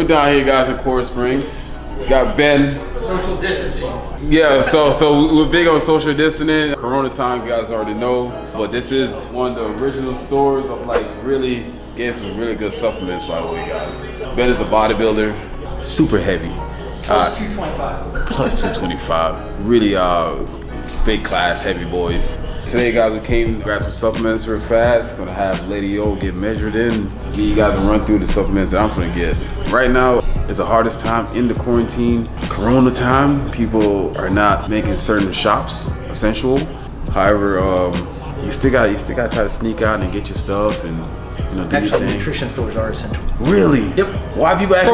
we're down here, guys, in Coral Springs. Got Ben. Social distancing. Yeah, so we're big on social distancing. Corona time, you guys already know. But this is one of the original stores of like really getting some really good supplements, by the way, guys. Ben is a bodybuilder, super heavy. Plus 225. Plus 225. Really big class, heavy boys. Today, guys, we came to grab some supplements real fast. Gonna have Ladyo get measured in. Give you guys a run through the supplements that I'm gonna get. Right now, it's the hardest time in the quarantine, Corona time. People are not making certain shops essential. However, you still got to try to sneak out and get your stuff and do your Actually, thing. nutrition stores are essential. Really? Yep. Why people act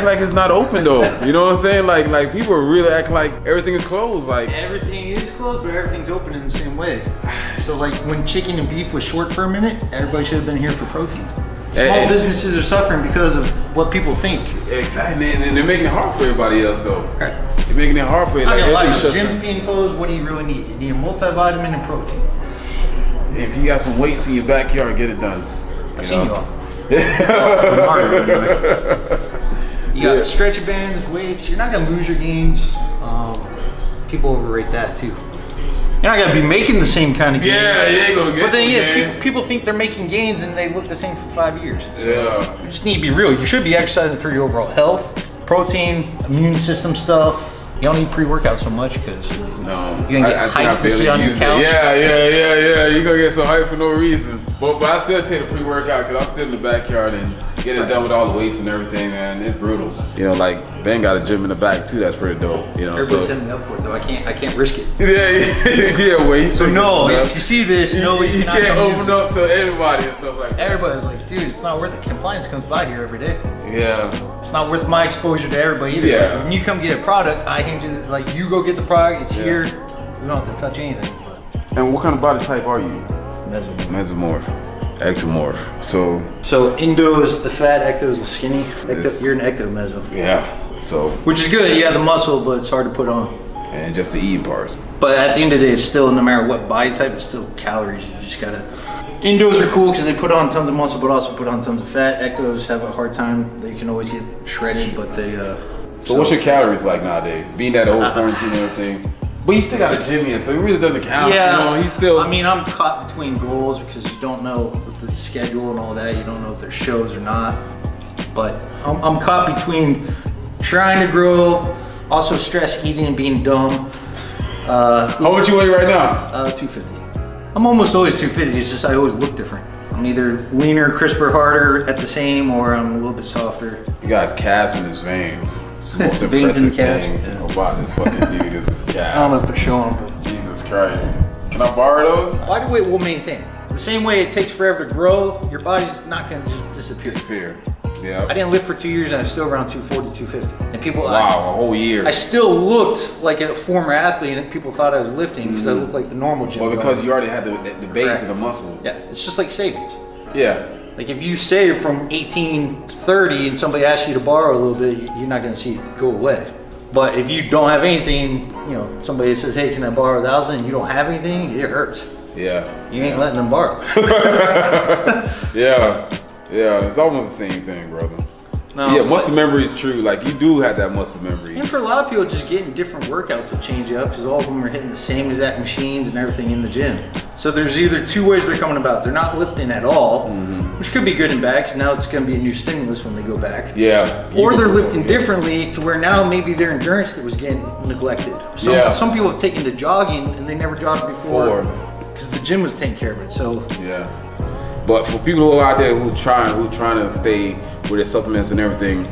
like it's not open though? You know what I'm saying? Like people really act like everything is closed. Like everything is closed, but everything's open in the same way. So like when chicken and beef was short for a minute, everybody should have been here for protein. Small businesses are suffering because of what people think. Exactly, and they're making it hard for everybody else though. Right. They're making it hard for you. Like the gym's being closed, what do you really need? You need a multivitamin and protein. If you got some weights in your backyard, get it done. I've seen you all. You got stretcher bands, weights. You're not gonna lose your gains. People overrate that too. You're not gonna be making the same kind of gains. Yeah, you ain't gonna get. But then people think they're making gains and they look the same for 5 years. So yeah. You just need to be real. You should be exercising for your overall health, protein, immune system stuff. You don't need pre-workout so much because you're gonna get hyped to sit on your couch. Yeah. You're gonna get so hyped for no reason. But I still take the pre-workout because I'm still in the backyard and get it done with all the weights and everything, man. It's brutal. You know, like Ben got a gym in the back too. That's pretty dope. You know, everybody's setting me up for it though. I can't risk it. Yeah, wait. So no, if you see this, you can't open up to anybody and stuff like that. Everybody's like, dude, it's not worth it. Compliance comes by here every day. Yeah. It's not worth my exposure to everybody either. Yeah. Like, when you come get a product, I hand you like you go get the product. It's here. We don't have to touch anything. But. And what kind of body type are you? Mesomorph. Ectomorph. So Indo is the fat, Ecto is the skinny. You're an ectomeso. Yeah. So. Which is good. You have the muscle, but it's hard to put on. And just the eating part. But at the end of the day, it's still, no matter what body type, it's still calories. You just gotta. Indos are cool because they put on tons of muscle, but also put on tons of fat. Ectos have a hard time. They can always get shredded, but they. So what's your calories like nowadays? Being that old quarantine and everything. But you still got a gym in, so it really doesn't count. Yeah, you know, he's still. I mean, I'm caught between goals because you don't know with the schedule and all that. You don't know if there's shows or not. But I'm caught between trying to grow, also stress eating and being dumb. How much you weigh right now? 250. I'm almost always 250. It's just I always look different. I'm either leaner, crisper, harder at the same, or I'm a little bit softer. You got calves in his veins. It's the most Veins in impressive the calves. thing about this fucking dude is his calves. I don't know if they're showing, but Jesus Christ. Can I borrow those? body weight will maintain. The same way it takes forever to grow, your body's not gonna just disappear. Yeah. I didn't lift for 2 years and I'm still around 240, 250. And people, wow, a whole year. I still looked like a former athlete and people thought I was lifting because I looked like the normal gym. Well, because you already had the base of the muscles. Yeah, it's just like savings. Yeah. Like if you save from 1830 and somebody asks you to borrow a little bit, you're not gonna see it go away. But if you don't have anything, you know, somebody says, hey, can I borrow 1,000 and you don't have anything, it hurts. Yeah. You ain't letting them borrow. Yeah, it's almost the same thing, brother. No, yeah, muscle memory is true. Like you do have that muscle memory. And for a lot of people, just getting different workouts will change you up because all of them are hitting the same exact machines and everything in the gym. So there's either two ways they're coming about. They're not lifting at all, which could be good and bad because now it's going to be a new stimulus when they go back. Yeah. Or they're lifting differently to where now maybe their endurance that was getting neglected. Some people have taken to jogging and they never jogged before because the gym was taking care of it. So yeah. But for people who are out there who trying to stay with their supplements and everything,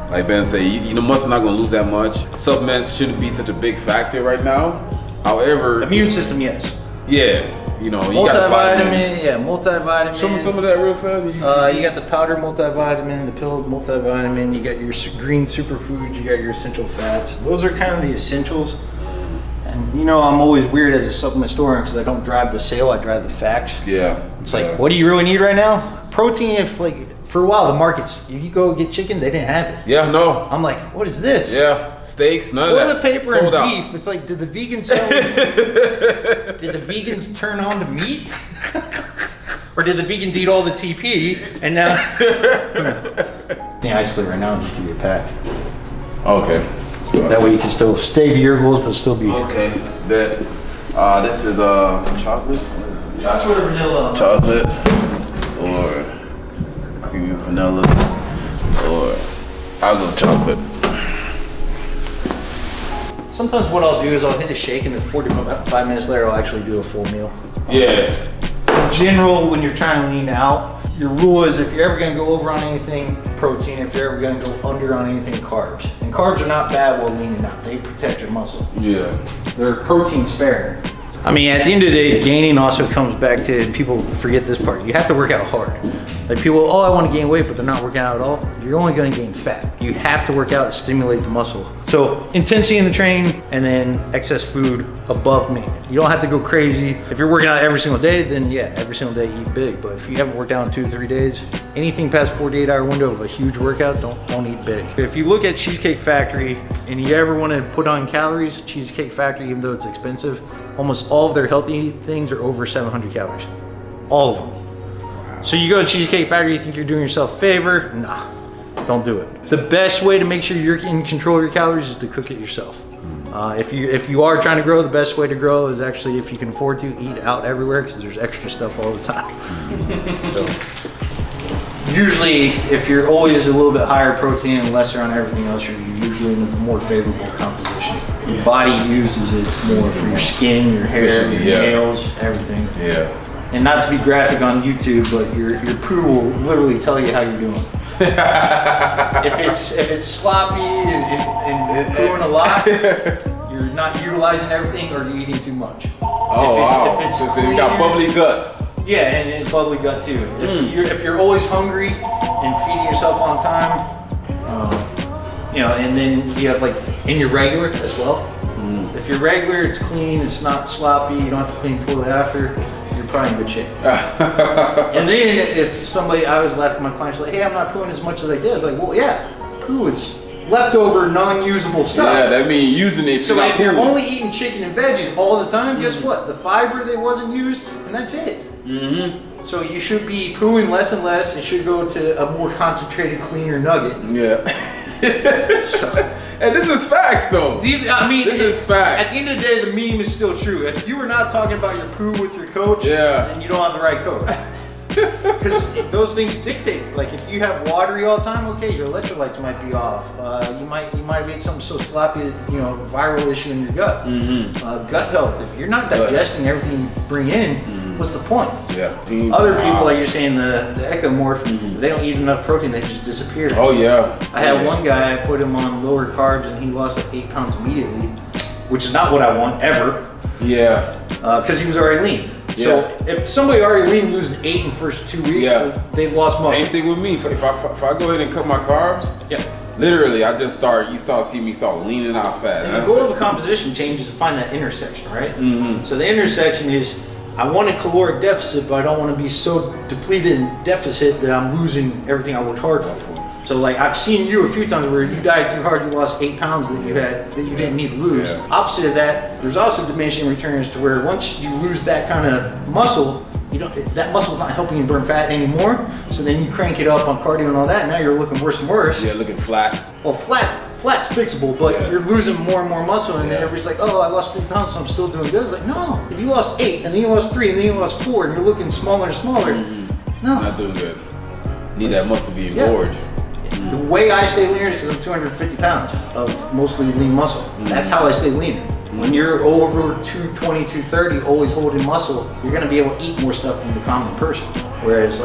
like Ben said, you know, muscle's not gonna lose that much. Supplements shouldn't be such a big factor right now. However, immune system, yes. Yeah, you know, you got the vitamins. Yeah, multivitamin. Show me some of that real fast. You got the powder multivitamin, the pill multivitamin. You got your green superfoods. You got your essential fats. Those are kind of the essentials. And you know, I'm always weird as a supplement store because I don't drive the sale, I drive the facts. Yeah. It's like, what do you really need right now? Protein. If like for a while the markets, you go get chicken, they didn't have it. Yeah, no. I'm like, what is this? Yeah, steaks, none of that. Toilet paper Sold and out. beef. It's like, did the vegans did the vegans turn on to meat? Or did the vegans eat all the TP and now Yeah, isolate right now and just give you a pack. Okay. So That way you can still stay to your goals, but still be. Okay. Bet. This is chocolate. Chocolate or vanilla? Chocolate or creamy vanilla, or I'll go chocolate. Sometimes what I'll do is I'll hit a shake and then 45 minutes later I'll actually do a full meal. Yeah. In general, when you're trying to lean out, your rule is if you're ever gonna go over on anything protein, if you're ever gonna go under on anything carbs. And carbs are not bad while leaning out. They protect your muscle. Yeah. They're protein sparing. I mean, at the end of the day, gaining also comes back to, people forget this part, you have to work out hard. Like people, oh, I want to gain weight, but they're not working out at all. You're only going to gain fat. You have to work out and stimulate the muscle. So intensity in the training and then excess food above maintenance. You don't have to go crazy. If you're working out every single day, then yeah, every single day eat big. But if you haven't worked out in 2 to 3 days, anything past 48-hour window of a huge workout, don't eat big. If you look at Cheesecake Factory and you ever want to put on calories, Cheesecake Factory, even though it's expensive, almost all of their healthy things are over 700 calories. All of them. So you go to Cheesecake Factory, you think you're doing yourself a favor? Nah, don't do it. The best way to make sure you're in control of your calories is to cook it yourself. If you are trying to grow, the best way to grow is actually, if you can afford to, eat out everywhere because there's extra stuff all the time. So, usually, if you're always a little bit higher protein and lesser on everything else, you're usually in a more favorable composition. Your body uses it more for your skin, your hair, your nails, everything. Yeah. And not to be graphic on YouTube, but your poo will literally tell you how you're doing. if it's sloppy and pooing a lot, you're not utilizing everything, or you're eating too much. Oh, if it's so you got bubbly gut. Yeah, and bubbly gut too. If you're always hungry and feeding yourself on time, and then you have and you're regular as well. If you're regular, it's clean, it's not sloppy, you don't have to clean the toilet after, you're probably in good shape. And then if somebody, I always laugh at my clients like, hey, I'm not pooing as much as I did. It's like, well, yeah, poo is leftover, non-usable stuff. Yeah, that means using it. So if you're only eating chicken and veggies all the time, guess what? The fiber that wasn't used, and that's it. So you should be pooing less and less. It should go to a more concentrated, cleaner nugget. Yeah. And this is facts, though. This is facts. At the end of the day, the meme is still true. If you were not talking about your poo with your coach, then you don't have the right coach. Because those things dictate. Like if you have watery all the time, okay, your electrolytes might be off. You might make something so sloppy that viral issue in your gut. Gut health. If you're not digesting everything you bring in, what's the point? Yeah. Other people, like you're saying, the ectomorph, they don't eat enough protein, they just disappear. Oh yeah. I had one guy, I put him on lower carbs and he lost 8 pounds immediately, which is not what I want ever. Yeah. Because he was already lean. So if somebody already lean loses 8 in the first 2 weeks, they've lost muscle. Same thing with me. If I go ahead and cut my carbs, literally, you start seeing me start leaning out fat. And the goal of a composition change is to find that intersection, right? So the intersection is, I want a caloric deficit, but I don't want to be so depleted in deficit that I'm losing everything I worked hard for. So I've seen you a few times where you dieted too hard, you lost 8 pounds that you didn't need to lose. Opposite of that, there's also diminishing returns to where once you lose that kind of muscle, that muscle's not helping you burn fat anymore. So then you crank it up on cardio and all that, and now you're looking worse and worse. Yeah, looking flat. Well, flat's fixable, but you're losing more and more muscle, and everybody's like, oh, I lost 3 pounds, so I'm still doing good. It's like, no, if you lost 8, and then you lost 3, and then you lost 4, and you're looking smaller and smaller, no. Not doing good. Need that muscle be engorged. The way I stay leaner is because I'm 250 pounds of mostly lean muscle. That's how I stay leaner. When you're over 220, 230, always holding muscle, you're going to be able to eat more stuff than the common person. Whereas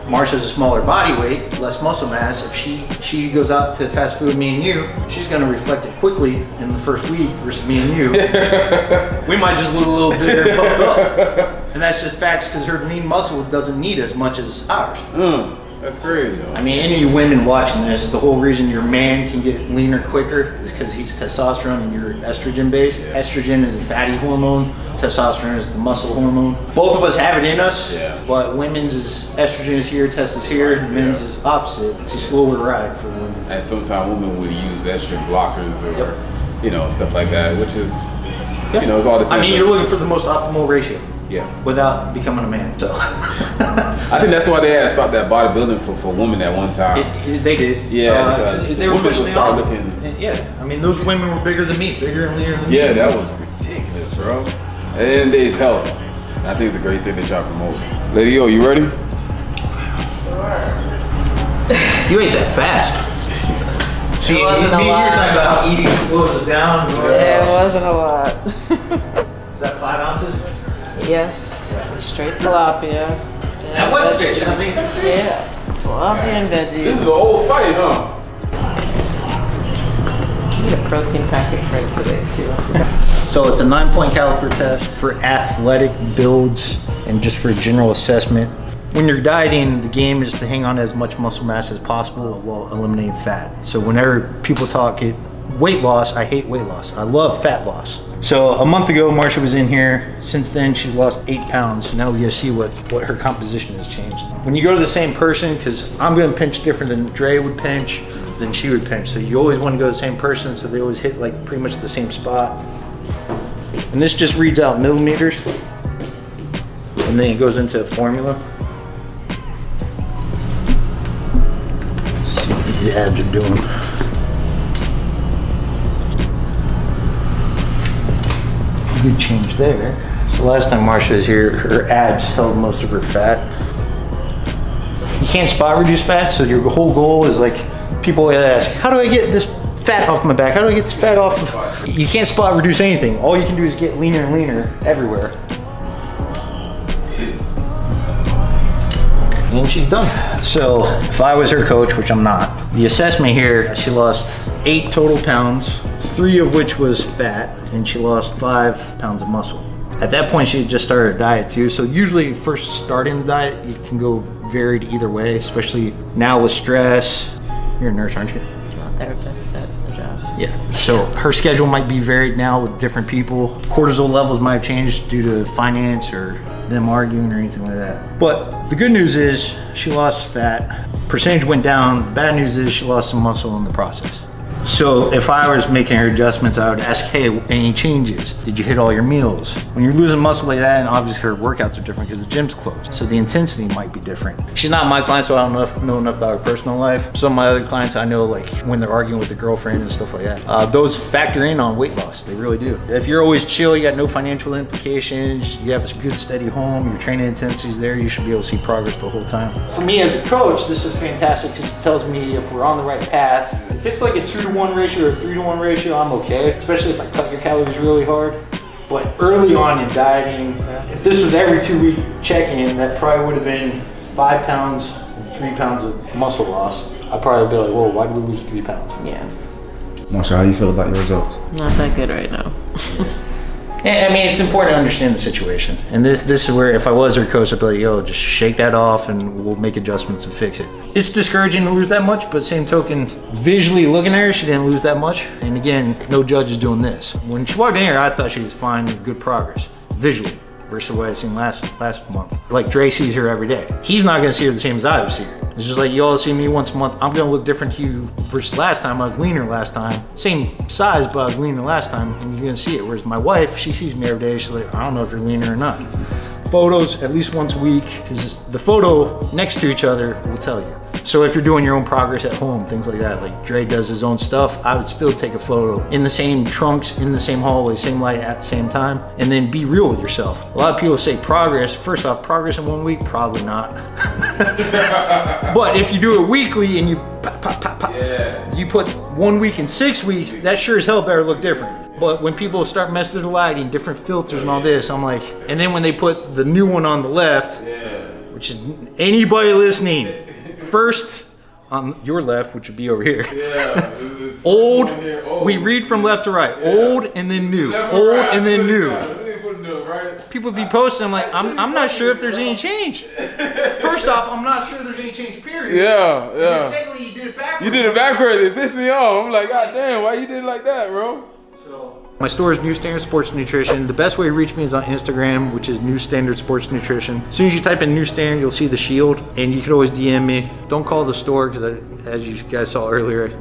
Marsha's a smaller body weight, less muscle mass. If she goes out to fast food, me and you, she's going to reflect it quickly in the first week versus me and you. We might just look a little bigger and puffed up. And that's just facts because her lean muscle doesn't need as much as ours. That's crazy. I mean, any of you women watching this, the whole reason your man can get leaner quicker is because he's testosterone and you're estrogen based. Estrogen is a fatty hormone. Testosterone is the muscle hormone. Both of us have it in us, but women's is estrogen is here, test is here. Men's is opposite. It's a slower ride for the women. And sometimes women would use estrogen blockers or stuff like that, which is it's all depends. I mean, you're looking for the most optimal ratio. without becoming a man. So I think that's why they had stopped that bodybuilding for women at one time. They did. Yeah, because they were women pushing would start me on. looking. Yeah, I mean those women were bigger than me, bigger and leaner than me. Yeah, that was ridiculous, bro. At the end of the day, it's health. I think it's a great thing to try to promote. Lady O, you ready? You ate that fast. See, me and you were talking about how eating slows us down. Yeah, it wasn't a lot. Is that 5 ounces? Yes, straight tilapia. That was fish. Yeah, tilapia and This veggies. is an old fight, huh? I need a protein package right today too. So it's a 9-point caliper test for athletic builds and just for general assessment. When you're dieting, the game is to hang on to as much muscle mass as possible while eliminating fat. So whenever people talk weight loss, I hate weight loss. I love fat loss. So a month ago, Marsha was in here. Since then, she's lost 8 pounds. Now we gotta see what her composition has changed. When you go to the same person, because I'm gonna pinch different than Dre would pinch, than she would pinch. So you always wanna go to the same person, so they always hit like pretty much the same spot. And this just reads out millimeters. And then it goes into a formula. Let's see what these abs are doing. Good change there. So last time Marsha was here, her abs held most of her fat. You can't spot reduce fat, so your whole goal is like, people always ask, how do I get this fat off my back? How do I get this fat off? You can't spot reduce anything. All you can do is get leaner and leaner everywhere. And she's done. So if I was her coach, which I'm not, the assessment here, she lost 8 total pounds, 3 of which was fat, and she lost 5 pounds of muscle. At that point, she had just started a diet too. So usually first starting the diet, you can go varied either way, especially now with stress. You're a nurse, aren't you? I'm a therapist at the job. Yeah, so her schedule might be varied now with different people. Cortisol levels might have changed due to finance or them arguing or anything like that. But the good news is she lost fat. Percentage went down. The bad news is she lost some muscle in the process. So if I was making her adjustments, I would ask, hey, any changes? Did you hit all your meals? When you're losing muscle like that, and obviously her workouts are different because the gym's closed, so the intensity might be different. She's not my client, so I don't know enough about her personal life. Some of my other clients I know, like when they're arguing with the girlfriend and stuff like that, those factor in on weight loss. They really do. If you're always chill, you got no financial implications, you have a good steady home, your training intensity's there, you should be able to see progress the whole time. For me as a coach, this is fantastic because it tells me if we're on the right path. If it's like a 2-to-1 ratio or a 3-to-1 ratio, I'm okay, especially if I cut your calories really hard. But early on in dieting, if this was every 2-week check-in, that probably would have been 5 pounds and 3 pounds of muscle loss. I'd probably be like, whoa, why did we lose 3 pounds? Yeah, Marsha, how you feel about your results? not that good right now. I mean, it's important to understand the situation. And this is where, if I was her coach, I'd be like, yo, just shake that off and we'll make adjustments and fix it. It's discouraging to lose that much, but same token, visually looking at her, she didn't lose that much. And again, no judge is doing this. When she walked in here, I thought she was fine and good progress, visually, versus what I seen last month. Like Dre sees her every day. He's not gonna see her the same as I would see her. It's just like you all see me once a month. I'm gonna look different to you versus last time. I was leaner last time. Same size, but I was leaner last time, and you're gonna see it. Whereas my wife, she sees me every day. She's like, I don't know if you're leaner or not. Photos at least once a week, because the photo next to each other will tell you. So if you're doing your own progress at home, things like that, like Dre does his own stuff, I would still take a photo in the same trunks, in the same hallway, same light at the same time, and then be real with yourself. A lot of people say progress. First off, progress in 1 week, probably not. But if you do it weekly and you you put 1 week and 6 weeks, that sure as hell better look different. But when people start messing with the lighting, different filters and all this, I'm like, and then when they put the new one on the left, which is anybody listening, first on your left, which would be over here. Old, we read from left to right. Old and then new. Old and then new. People be posting, I'm like, I'm not sure if there's any change. First off, I'm not sure there's any change, period. Yeah. And then secondly, you did it backwards. You did it backwards. It pissed me off. I'm like, God damn, why you did it like that, bro? My store is New Standard Sports Nutrition. The best way to reach me is on Instagram, which is New Standard Sports Nutrition. As soon as you type in New Standard, you'll see the shield, and you can always DM me. Don't call the store, because as you guys saw earlier,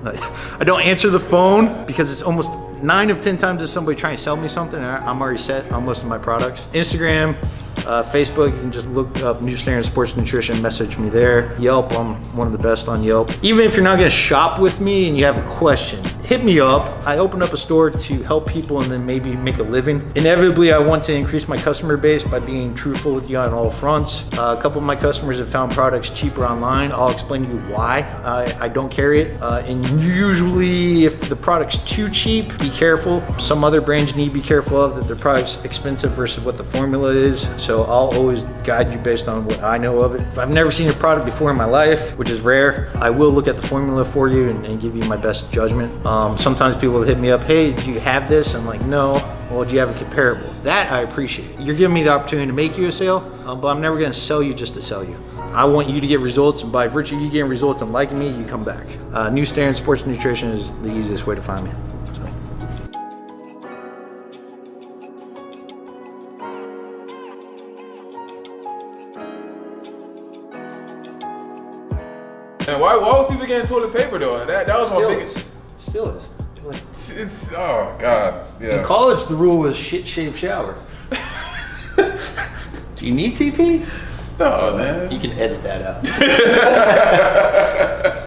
I don't answer the phone, because it's almost 9 of 10 times there's somebody trying to sell me something, and I'm already set on most of my products. Instagram, Facebook, you can just look up New Standard Sports Nutrition, message me there. Yelp, I'm one of the best on Yelp. Even if you're not gonna shop with me and you have a question, hit me up. I opened up a store to help people and then maybe make a living. Inevitably, I want to increase my customer base by being truthful with you on all fronts. A couple of my customers have found products cheaper online. I'll explain to you why I don't carry it. And usually, if the product's too cheap, be careful. Some other brands you need to be careful of that their product's expensive versus what the formula is. So I'll always guide you based on what I know of it. If I've never seen a product before in my life, which is rare, I will look at the formula for you and give you my best judgment. Sometimes people will hit me up, hey, do you have this? I'm like, no. Well, do you have a comparable? That I appreciate. You're giving me the opportunity to make you a sale, but I'm never gonna sell you just to sell you. I want you to get results, and by virtue of you getting results and liking me, you come back. New Standard Sports Nutrition is the easiest way to find me. And why was people getting toilet paper though? That was my biggest. Still is. It's oh god, yeah. In college, the rule was shit, shave, shower. Do you need TP? No, man. You can edit that out.